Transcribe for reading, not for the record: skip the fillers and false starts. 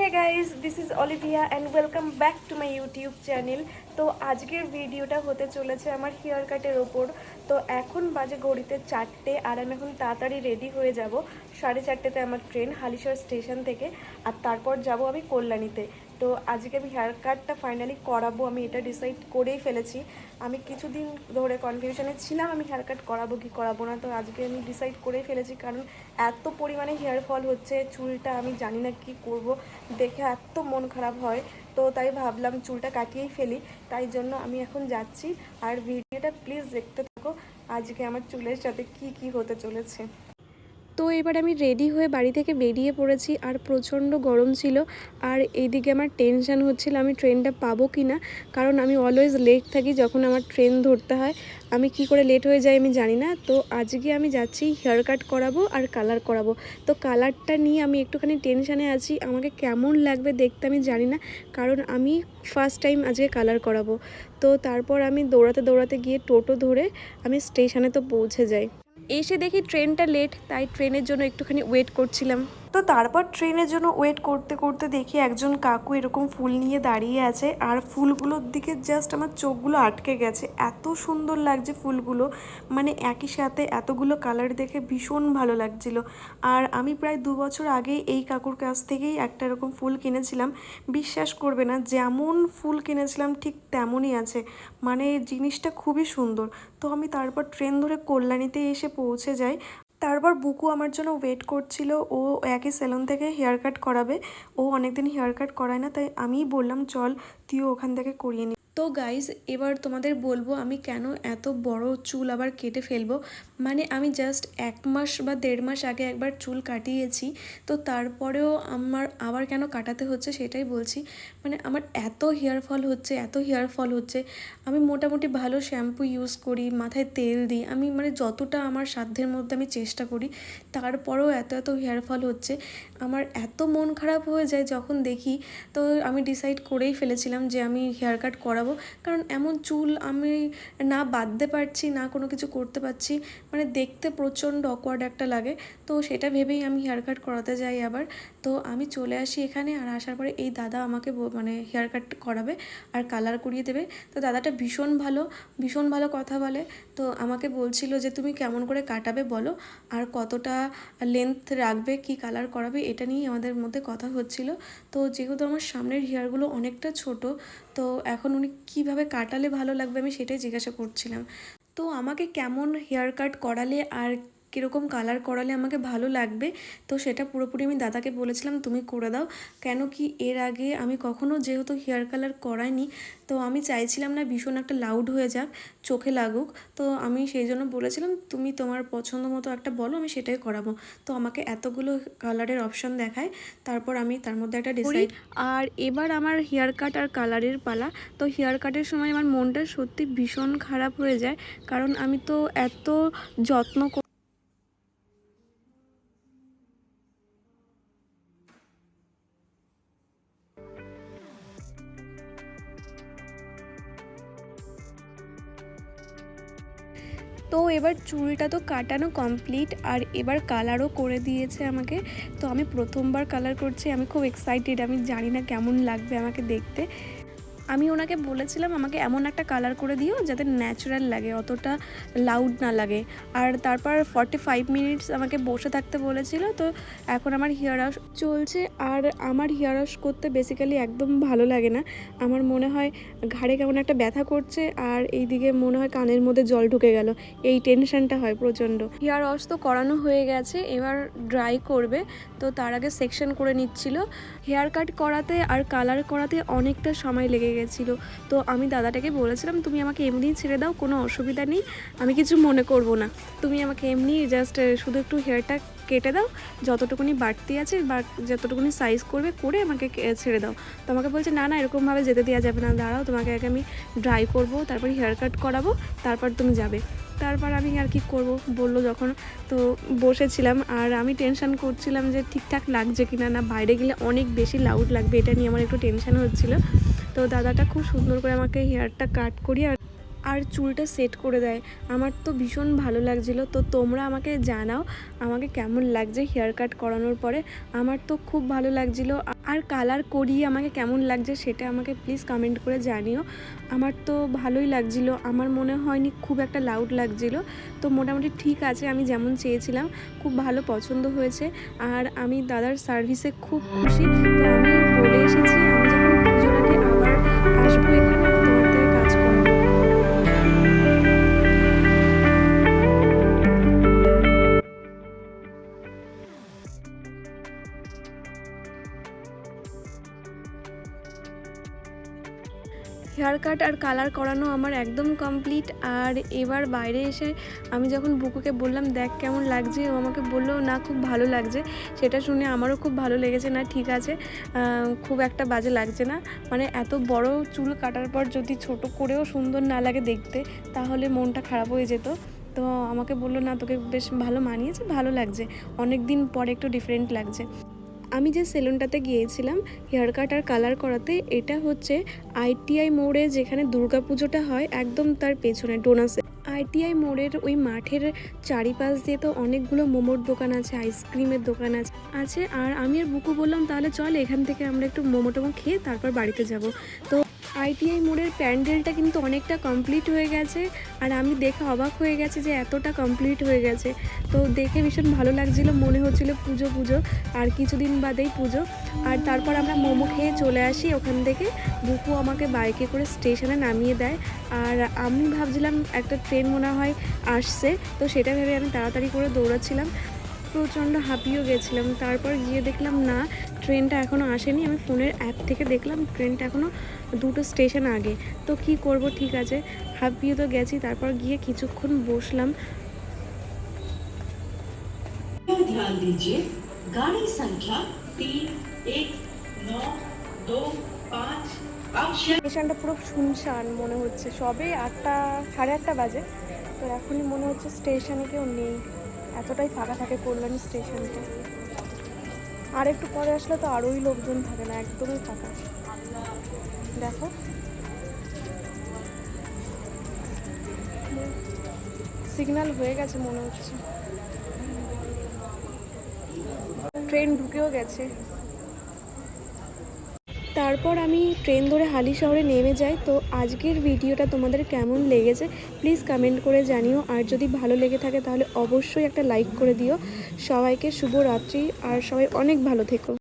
Hey guys, this is Olivia and welcome back to my YouTube channel. তো আজকের ভিডিওটা হতে চলেছে আমার হেয়ার কাটের ওপর। তো এখন বাজে ঘড়িতে 4টে আর আমি এখন তাড়াতাড়ি রেডি হয়ে যাব। 4:30তে আমার ট্রেন হালিশহর স্টেশন থেকে, আর তারপর যাব আমি কল্যাণীতে। তো আজকে আমি হেয়ার কাটটা ফাইনালি করাবো, আমি এটা ডিসাইড করেই ফেলেছি। আমি কিছুদিন ধরে কনফিউশনে ছিলাম আমি হেয়ার কাট করাবো কি করাবো না, তো আজকে আমি ডিসাইড করেই ফেলেছি। কারণ এত পরিমাণে হেয়ার ফল হচ্ছে, চুলটা আমি জানি না কি করব, দেখে এত মন খারাপ হয়। তো তাই ভাবলাম চুলটা কাটিয়েই ফেলি, তাই জন্য আমি এখন যাচ্ছি। আর ভিডিওটা প্লিজ দেখতে থাকো, আজকে আমার চুলের সাথে কি কি হতে চলেছে। তো এবার আমি রেডি হয়ে বাড়ি থেকে বেরিয়ে পড়েছি, আর প্রচণ্ড গরম ছিল। আর এইদিকে আমার টেনশান হচ্ছিল আমি ট্রেনটা পাবো কি না, কারণ আমি অলওয়েজ লেট থাকি যখন আমার ট্রেন ধরতে হয়। আমি কি করে লেট হয়ে যাই আমি জানি না। তো আজকে আমি যাচ্ছি হেয়ার কাট করাবো আর কালার করাবো। তো কালারটা নিয়ে আমি একটুখানি টেনশানে আছি, আমাকে কেমন লাগবে দেখতে আমি জানি না, কারণ আমি ফার্স্ট টাইম আজকে কালার করাবো। তো তারপর আমি দৌড়াতে দৌড়াতে গিয়ে টোটো ধরে আমি স্টেশনে তো পৌঁছে যাই। এসে দেখি ট্রেনটা লেট, তাই ট্রেনের জন্য একটুখানি ওয়েট করছিলাম। তো তারপর ট্রেনের জন্য ওয়েট করতে করতে দেখি একজন কাকু এরকম ফুল নিয়ে দাঁড়িয়ে আছে, আর ফুলগুলোর দিকে জাস্ট আমার চোখগুলো আটকে গেছে। এত সুন্দর লাগছে ফুলগুলো, মানে একই সাথে এতগুলো কালার দেখে ভীষণ ভালো লাগছিল। আর আমি প্রায় 2 বছর আগেই এই কাকুর কাছ থেকেই একটা এরকম ফুল কিনেছিলাম। বিশ্বাস করবে না, যেমন ফুল কিনেছিলাম ঠিক তেমনই আছে, মানে জিনিসটা খুবই সুন্দর। তো আমি তারপর ট্রেন ধরে কল্যাণীতে এসে পৌঁছে যাই। তারপর বুকু আমার জন্য ওয়েট করছিল, ও একই সেলুন থেকে হেয়ার কাট করাবে। ও অনেকদিন হেয়ার কাট করায় না, তাই আমিই বললাম চল তুইও ওখান থেকে করিয়ে নি। তো গাইজ, এবার তোমাদের বলবো আমি কেন এত বড় চুল আবার কেটে ফেলবো। মানে আমি জাস্ট 1 মাস বা 1.5 মাস আগে একবার চুল কাটিয়েছি, তো তারপরেও আমার আবার কেন কাটাতে হচ্ছে সেটাই বলছি। মানে আমার এত হেয়ার ফল হচ্ছে, এত হেয়ার ফল হচ্ছে। আমি মোটামুটি ভালো শ্যাম্পু ইউজ করি, মাথায় তেল দিই, আমি মানে যতটা আমার সাধ্যের মধ্যে আমি চেষ্টা করি, তারপরেও এত এত হেয়ার ফল হচ্ছে। আমার এত মন খারাপ হয়ে যায় যখন দেখি। তো আমি ডিসাইড করেই ফেলেছিলাম যে আমি হেয়ার কাট করাবো, কারণ এমন চুল আমি না বাঁধতে পারছি না কোনো কিছু করতে পারছি, মানে দেখতে প্রচণ্ড অকওয়ার্ড একটা লাগে। তো সেটা ভেবেই আমি হেয়ার কাট করাতে যাই আবার। তো আমি চলে আসি এখানে, আর আসার পরে এই দাদা আমাকে মানে হেয়ার কাট করাবে আর কালার করিয়ে দেবে। তো দাদাটা ভীষণ ভালো কথা বলে। তো আমাকে বলছিল যে তুমি কেমন করে কাটাবে বলো, আর কতটা লেন্থ রাখবে, কি কালার করাবে, এটা নিয়েই আমাদের মধ্যে কথা হচ্ছিল। তো যেহেতু আমার সামনের হেয়ারগুলো অনেকটা ছোট, তো এখন উনি কীভাবে কাটালে ভালো লাগবে আমি সেটাই জিজ্ঞাসা করছিলাম। তো আমাকে কেমন হেয়ার কাট করালে আর কীরকম কালার করালে আমাকে ভালো লাগবে, তো সেটা পুরোপুরি আমি দাদাকে বলেছিলাম তুমি করে দাও। কেন কি এর আগে আমি কখনো যেহেতু হেয়ার কালার করাইনি, তো আমি চাইছিলাম না ভীষণ একটা লাউড হয়ে যাক, চোখে লাগুক। তো আমি সেই জন্য বলেছিলাম তুমি তোমার পছন্দ মতো একটা বলো, আমি সেটাই করাবো। তো আমাকে এতগুলো কালারের অপশান দেখায়, তারপর আমি তার মধ্যে একটা ডিসাইড। আর এবার আমার হেয়ার কাট আর কালারের পালা। তো হেয়ার কাটের সময় আমার মনটা সত্যি ভীষণ খারাপ হয়ে যায়, কারণ আমি তো এত যত্ন। তো এবার চুলটা তো কাটানো কমপ্লিট, আর এবার কালারও করে দিয়েছে আমাকে। তো আমি প্রথমবার কালার করছি, আমি খুব এক্সাইটেড, আমি জানি না কেমন লাগবে আমাকে দেখতে। আমি ওনাকে বলেছিলাম আমাকে এমন একটা কালার করে দিও যাতে ন্যাচারাল লাগে, অতটা লাউড না লাগে। আর তারপর 45 মিনিটস আমাকে বসে থাকতে বলেছিল। তো এখন আমার হেয়ার ওয়াশ চলছে, আর আমার হেয়ার ওয়াশ করতে বেসিক্যালি একদম ভালো লাগে না। আমার মনে হয় ঘাড়ে কেমন একটা ব্যথা করছে, আর এইদিকে মনে হয় কানের মধ্যে জল ঢুকে গেল, এই টেনশনটা হয় প্রচণ্ড। হেয়ার ওয়াশ তো করানো হয়ে গেছে, এবার ড্রাই করবে। তো তার আগে সেকশন করে নিচ্ছিল। হেয়ার কাট করাতে আর কালার করাতে অনেকটা সময় লেগে গেছিলো। তো আমি দাদাটাকে বলেছিলাম তুমি আমাকে এমনিই ছেড়ে দাও, কোনো অসুবিধা নেই, আমি কিছু মনে করব না, তুমি আমাকে এমনি জাস্ট শুধু একটু হেয়ারটা কেটে দাও, যতটুকুনি বাড়তি আছে বা যতটুকুনি সাইজ করবে করে আমাকে ছেড়ে দাও। তো আমাকে বলছে না না, এরকমভাবে যেতে দেওয়া যাবে না, দাঁড়াও তোমাকে আগে আমি ড্রাই করব, তারপর হেয়ার কাট করাবো, তারপর তুমি যাবে। তারপর আমি আর কি করব বললো যখন, তো বসেছিলাম। আর আমি টেনশান করছিলাম যে ঠিকঠাক লাগছে কিনা, না বাইরে গেলে অনেক বেশি লাউড লাগবে, এটা নিয়ে আমার একটু টেনশান হচ্ছিলো। তো দাদাটা খুব সুন্দর করে আমাকে হেয়ারটা কাট করি, আর চুলটা সেট করে দেয়। আমার তো ভীষণ ভালো লাগছিলো। তো তোমরা আমাকে জানাও আমাকে কেমন লাগছে হেয়ার কাট করানোর পরে। আমার তো খুব ভালো লাগছিলো। আর কালার করিয়ে আমাকে কেমন লাগছে সেটা আমাকে প্লিজ কমেন্ট করে জানিও। আমার তো ভালোই লাগছিলো, আমার মনে হয়নি খুব একটা লাউড লাগছিলো। তো মোটামুটি ঠিক আছে, আমি যেমন চেয়েছিলাম খুব ভালো পছন্দ হয়েছে। আর আমি দাদার সার্ভিসে খুব খুশি। তো আমি বলে এসেছি আমি যখন পুজোর আগে আবার আসবো এখানে আমি তোমার থেকে কাজ করাবো। হেয়ার কাট আর কালার করানো আমার একদম কমপ্লিট। আর এবার বাইরে এসে আমি যখন বুকুকে বললাম দেখ কেমন লাগছে, ও আমাকে বললো না খুব ভালো লাগছে। সেটা শুনে আমারও খুব ভালো লেগেছে। না ঠিক আছে, খুব একটা বাজে লাগছে না। মানে এত বড় চুল কাটার পর যদি ছোট করেও সুন্দর না লাগে দেখতে তাহলে মনটা খারাপ হয়ে যেত। তো আমাকে বললো না তোকে বেশ ভালো মানিয়েছে, ভালো লাগছে, অনেক দিন পরে একটু ডিফারেন্ট লাগছে। আমি যে সেলুনটাতে গিয়েছিলাম হেয়ার কাট আর কালার করাতে, এটা হচ্ছে আইটিআই মোড়ে যেখানে দুর্গাপুজোটা হয় একদম তার পেছনে ডোনাসে। আইটিআই মোড়ের ওই মাঠের চারিপাশ দিয়ে তো অনেকগুলো মোমোর দোকান আছে, আইসক্রিমের দোকান আছে। আর আমি আর বুকু বললাম তাহলে চল এখান থেকে আমরা একটু মোমো টোমো খেয়ে তারপর বাড়িতে যাব। তো আইটিআই মোড়ের প্যান্ডেলটা কিন্তু অনেকটা কমপ্লিট হয়ে গেছে। আর আমি দেখে অবাক হয়ে গেছে যে এতটা কমপ্লিট হয়ে গেছে। তো দেখে ভীষণ ভালো লাগছিলো, মনে হচ্ছিলো পুজো পুজো আর কিছুদিন বাদেই পুজো। আর তারপর আমরা মোমো খেয়ে চলে আসি ওখান থেকে। বুকু আমাকে বাইকে করে স্টেশনে নামিয়ে দেয়। আর আমি ভাবছিলাম একটা ট্রেন মনে হয় আসছে, তো সেটা ভেবে আমি তাড়াতাড়ি করে দৌড়াচ্ছিলাম, প্রচণ্ড হাঁপিয়েও গেছিলাম। তারপর গিয়ে দেখলাম না ট্রেনটা এখনও আসেনি। আমি ফোনের অ্যাপ থেকে দেখলাম ট্রেনটা এখনও 2টো স্টেশন আগে। তো কি করব, ঠিক আছে হাঁপিয়ে তো গেছি। তারপর গিয়ে কিছুক্ষণ বসলাম। ध्यान दीजिए गाड़ी संख्या 31925 স্টেশনটা পুরো শুনশান মনে হচ্ছে, সবে 8টা সাড়ে 8টা বাজে। তো এখনই মনে হচ্ছে স্টেশনে কেউ নেই, এতটাই ফাঁকা থাকে কল্যাণী স্টেশনটা। আর একটু পরে আসলে তো আরোই লোকজন থাকে না, একদমই ফাঁকা। দেখো সিগন্যাল হয়ে গেছে মনে হচ্ছে, ট্রেন ঢুকেও গেছে। তারপর আমি ট্রেন ধরে হালি শহরে নেমে যাই। তো আজকের ভিডিওটা তোমাদের কেমন লেগেছে প্লিজ কমেন্ট করে জানিও। আর যদি ভালো লেগে থাকে তাহলে অবশ্যই একটা লাইক করে দিও। সবাইকে শুভরাত্রি, আর সবাই অনেক ভালো থেকো।